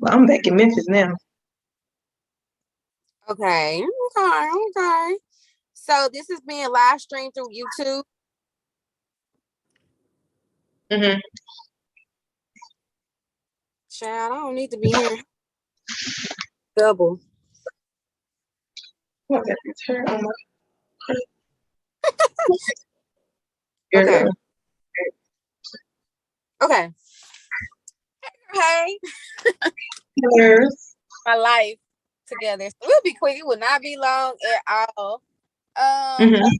Well, I'm back in Memphis now. Okay. So this is being live streamed through YouTube. Mm-hmm. Child, I don't need to be here. Double. What got this hair on my Okay. girl? Okay. Hey, Hairs. my life together. So we'll be quick. It will not be long at all. Um. Mm-hmm.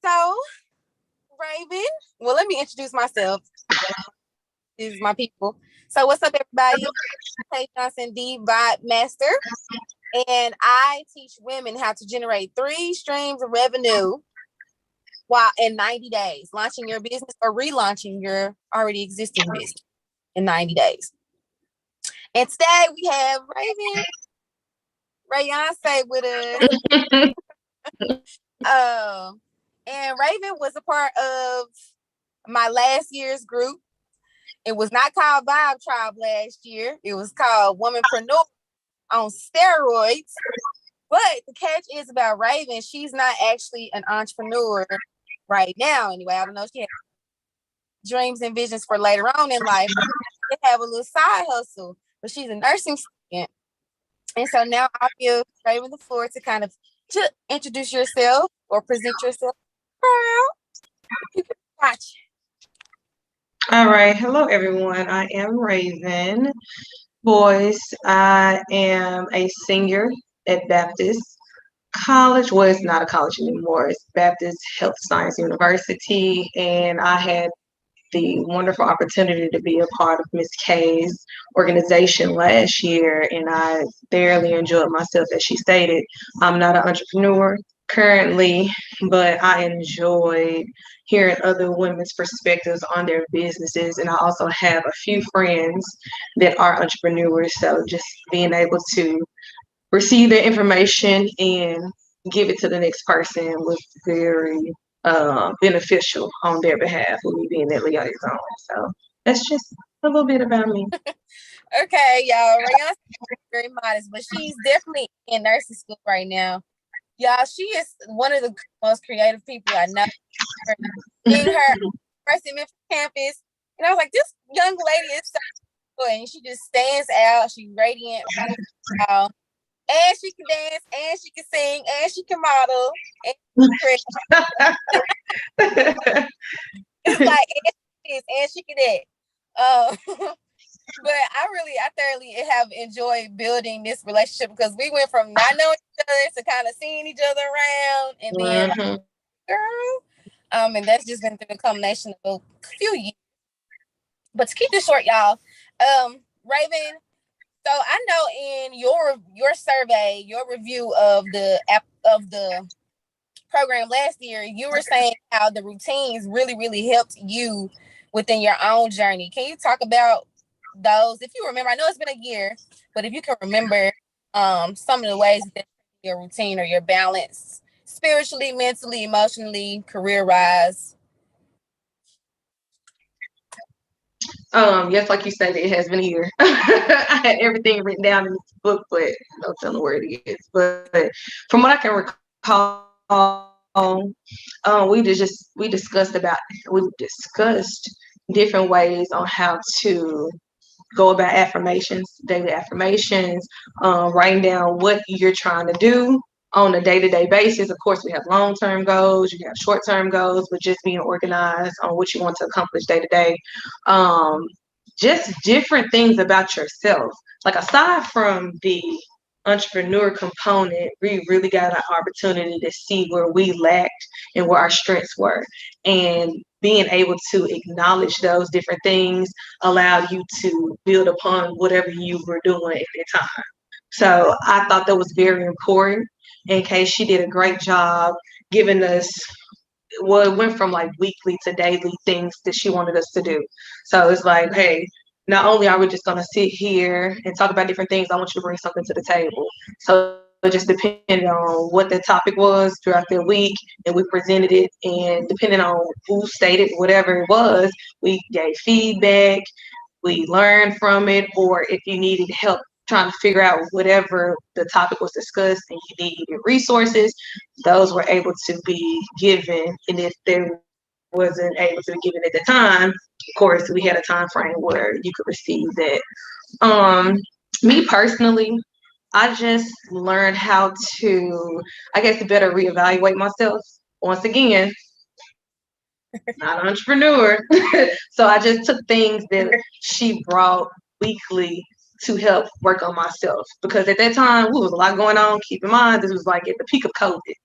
So Raven. Well, let me introduce myself. This is my people. So what's up, everybody? Kay Johnson, the Bot Master, and I teach women how to generate 3 streams of revenue while in 90 days, launching your business or relaunching your already existing business in 90 days. And today we have Rayonce with us. And Raven was a part of my last year's group. It was not called Vibe Tribe last year. It was called Womanpreneur on steroids. But the catch is about Raven, she's not actually an entrepreneur right now. Anyway, I don't know if she has dreams and visions for later on in life. She have a little side hustle, but she's a nursing student. And so now I'll give Raven the floor to kind of to introduce yourself or present yourself. Watch. All right. Hello, everyone. I am Raven Boyce. I am a senior at Baptist College. Well, it's not a college anymore. It's Baptist Health Science University. And I had the wonderful opportunity to be a part of Miss K's organization last year, and I thoroughly enjoyed myself. As she stated, I'm not an entrepreneur currently, but I enjoyed hearing other women's perspectives on their businesses, and I also have a few friends that are entrepreneurs, so just being able to receive the information and give it to the next person was very beneficial on their behalf with me being that liaison. So that's just a little bit about me. Okay, y'all. Rayon's very modest, but she's definitely in nursing school right now. Y'all, she is one of the most creative people I know. Seeing her first in Memphis campus, and I was like, this young lady is so good, and she just stands out. She's radiant, beautiful, and she can dance, and she can sing, and she can model, and it's like, and she is, and she can dance. But I thoroughly have enjoyed building this relationship because we went from not knowing each other to kind of seeing each other around, and then Mm-hmm. girl, and that's just been through a combination of a few years. But to keep this short, y'all, Raven. So I know in your survey, your review of the app of the program last year, you were saying how the routines really helped you within your own journey. Can you talk about those? If you remember, I know it's been a year, but if you can remember some of the ways that your routine or your balance spiritually, mentally, emotionally, career wise. Yes, like you said, it has been a year. I had everything written down in this book, but no telling where it is. But from what I can recall, we discussed different ways on how to go about affirmations, daily affirmations, writing down what you're trying to do on a day-to-day basis. Of course, we have long-term goals, you have short-term goals, but just being organized on what you want to accomplish day to day. Just different things about yourself. Like aside from the entrepreneur component, we really got an opportunity to see where we lacked and where our strengths were. And being able to acknowledge those different things allowed you to build upon whatever you were doing at the time. So I thought that was very important. In case she did a great job giving us, well, it went from like weekly to daily things that she wanted us to do. So it's like, hey, not only are we just going to sit here and talk about different things, I want you to bring something to the table. So it just depended on what the topic was throughout the week, and we presented it. And depending on who stated whatever it was, we gave feedback. we learned from it, or if you needed help trying to figure out whatever the topic was discussed and you needed resources, those were able to be given. And if they wasn't able to be given at the time, of course, we had a time frame where you could receive that. Me personally, I just learned how to, I guess, better reevaluate myself. Once again, not an entrepreneur. So I just took things that she brought weekly to help work on myself. Because at that time, there was a lot going on. Keep in mind, this was like at the peak of COVID.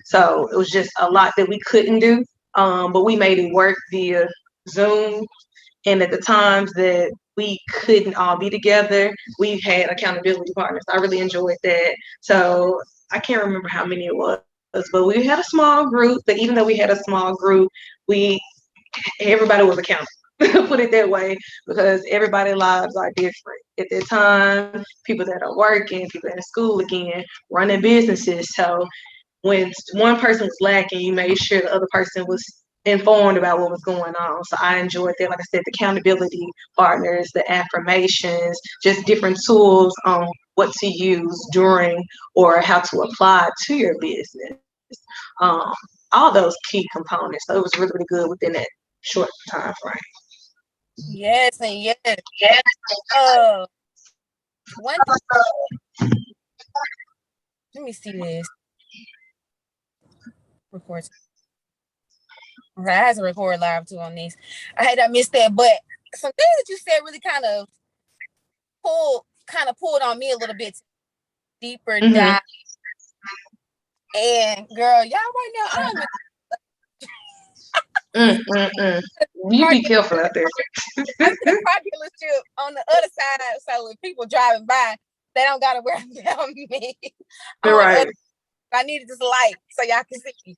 So it was just a lot that we couldn't do. But we made it work via Zoom. And at the times that we couldn't all be together, we had accountability partners. I really enjoyed that. So I can't remember how many it was, but we had a small group. But even though we had a small group, we everybody was accountable. Put it that way, because everybody's lives are different. At that time, people that are working, people in school again, running businesses. So when one person was lacking, you made sure the other person was informed about what was going on. So I enjoyed that. Like I said, the accountability partners, the affirmations, just different tools on what to use during or how to apply to your business. Um, all those key components. So it was really, really good within that short time frame. Yes, and yes. One thing, let me see this. Record. I had to record live too on this. I had I missed that, but some things that you said really kind of pulled on me a little bit deeper dive. And girl, y'all right now, You be careful out there. I'm in the car dealership on the other side, so when people driving by, they don't gotta worry about me. Right. I needed this light so y'all can see.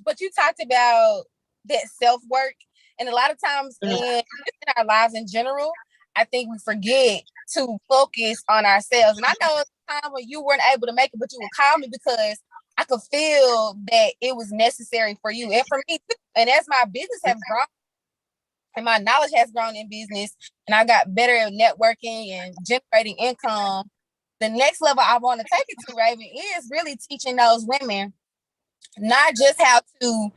But you talked about that self-work, and a lot of times in our lives in general, I think we forget to focus on ourselves. And I know at the time when you weren't able to make it, but you would call me because I could feel that it was necessary for you and for me too. And as my business has grown and my knowledge has grown in business, and I got better at networking and generating income, the next level I want to take it to, Raven, is really teaching those women not just how to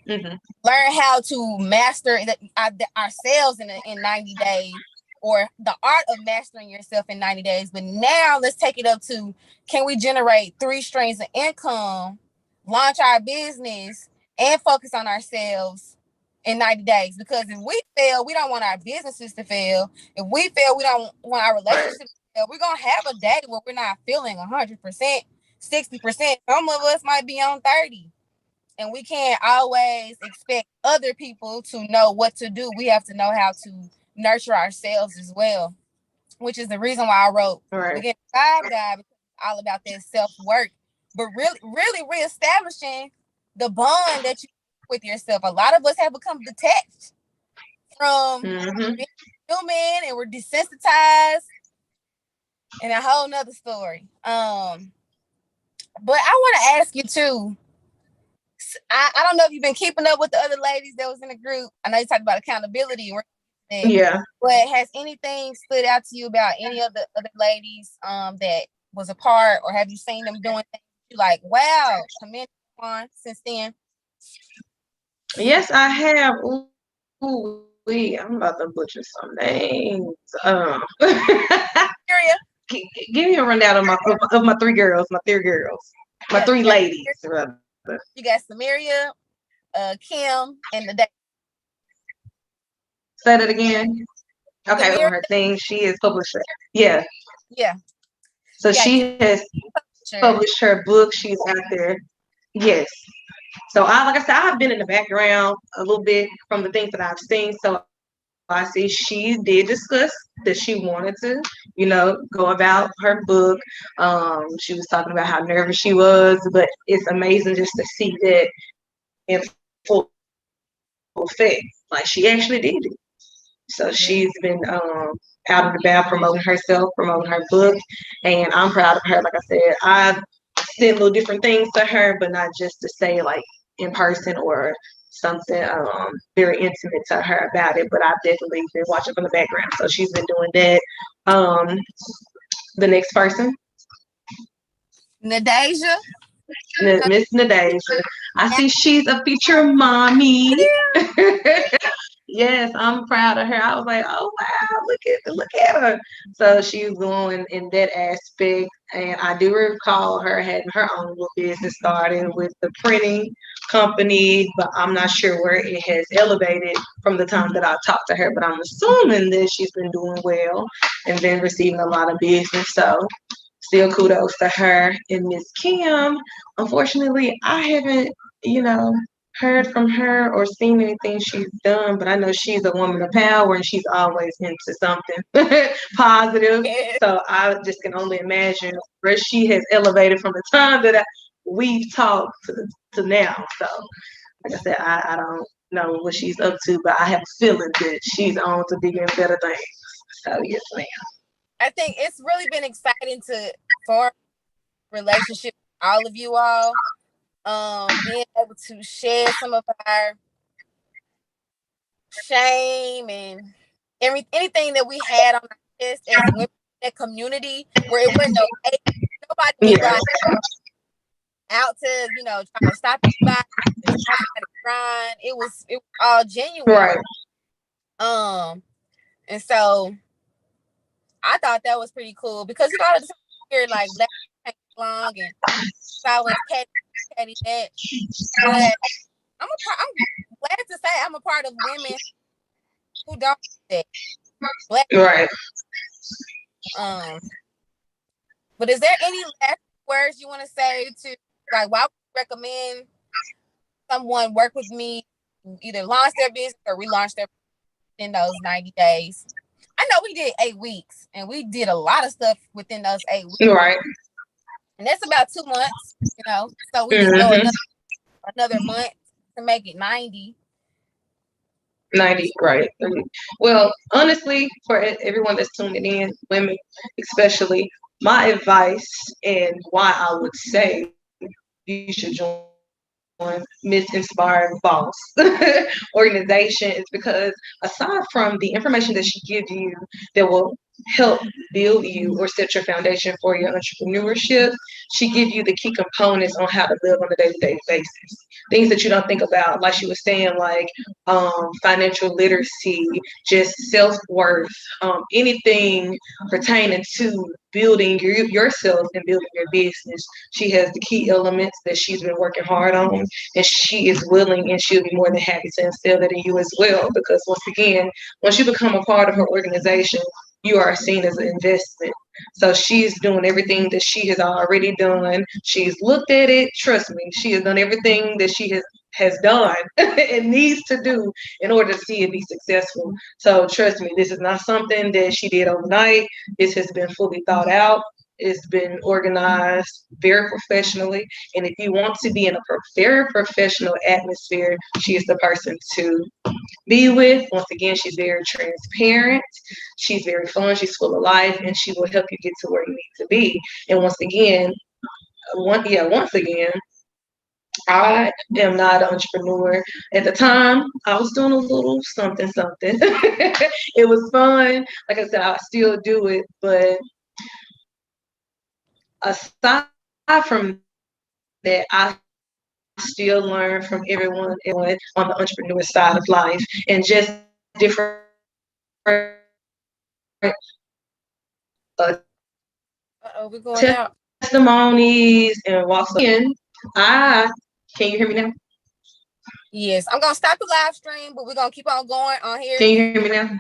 learn how to master ourselves in 90 days, or the art of mastering yourself in 90 days. But now let's take it up to, can we generate 3 streams of income, launch our business, and focus on ourselves in 90 days? Because if we fail, we don't want our businesses to fail. If we fail, we don't want our relationships to fail. We're going to have a day where we're not feeling 100%, 60%. Some of us might be on 30. And we can't always expect other people to know what to do. We have to know how to nurture ourselves as well, which is the reason why I wrote Begin Vibe Guide, because it's all about that self-work, but really reestablishing the bond that you have with yourself. A lot of us have become detached from being human, and we're desensitized, and a whole nother story. But I want to ask you too, I don't know if you've been keeping up with the other ladies that was in the group. I know you talked about accountability. Yeah. But has anything stood out to you about any of the other ladies that was a part, or have you seen them doing things you like, wow, commend on since then? Yes, I have. I'm about to butcher some names. Give me a rundown of my 3 girls, my 3 ladies, rather. You got Samaria, Kim, and the day. Say that again. Okay, on her thing, she is publisher. Yeah. Yeah. So she has published her book. She's out there. Yes. So like I said, I've been in the background a little bit from the things that I've seen. So I see she did discuss that she wanted to, go about her book. She was talking about how nervous she was, but it's amazing just to see that in full effect. Like, she actually did it. So she's been out and about promoting herself, promoting her book, and I'm proud of her. Like I said, I've sent little different things to her, but not just to say like in person or something very intimate to her about it, but I've definitely been watching from the background. So she's been doing that. The next person, Nadasia. Miss Nadasia. I see she's a future mommy. Yes, I'm proud of her. I was like, oh wow, look at her. So she's going in that aspect. And I do recall her having her own little business started with the printing company, but I'm not sure where it has elevated from the time that I talked to her. But I'm assuming that she's been doing well and been receiving a lot of business. So still kudos to her. And Miss Kim, unfortunately, I haven't, you know, heard from her or seen anything she's done, but I know she's a woman of power and she's always into something positive. So I just can only imagine where she has elevated from the time that we've talked to now. So, like I said, I don't know what she's up to, but I have a feeling that she's on to bigger and better things. So, yes, ma'am. I think it's really been exciting to form relationship with all of you all. Being able to share some of our shame and anything that we had on our chest as women in that community, where it wasn't nobody was like out to try to stop anybody, grind. It was all genuine, right? And so I thought that was pretty cool because all of the time here like black long and always catty that, but I'm glad to say I'm a part of women who don't do that. Black, right. But is there any last words you want to say to like why would you recommend someone work with me, either launch their business or relaunch their business in those 90 days? I know we did 8 weeks and we did a lot of stuff within those 8 weeks. Right. And that's about 2 months, so we just go another month to make it 90. 90, right. Well, honestly, for everyone that's tuning in, women especially, my advice and why I would say you should join Miss Inspired Boss organization is because aside from the information that she gives you that will help build you or set your foundation for your entrepreneurship, she gives you the key components on how to live on a day-to-day basis. Things that you don't think about, like she was saying, like financial literacy, just self-worth, anything pertaining to building yourself and building your business. She has the key elements that she's been working hard on, and she is willing and she'll be more than happy to instill that in you as well. Because once again, once you become a part of her organization, you are seen as an investment. So she's doing everything that she has already done. She's looked at it. Trust me, she has done everything that she has done and needs to do in order to see it be successful. So trust me, this is not something that she did overnight. This has been fully thought out. It's been organized very professionally. And if you want to be in a very professional atmosphere, she is the person to be with. Once again, she's very transparent. She's very fun. She's full of life, and she will help you get to where you need to be. And once again, I am not an entrepreneur. At the time, I was doing a little something. It was fun. Like I said, I still do it, but aside from that, I still learn from everyone on the entrepreneur side of life, and just different we're going out. Testimonies and walks in. Can you hear me now? Yes, I'm gonna stop the live stream, but we're gonna keep on going on here. Can you hear me now?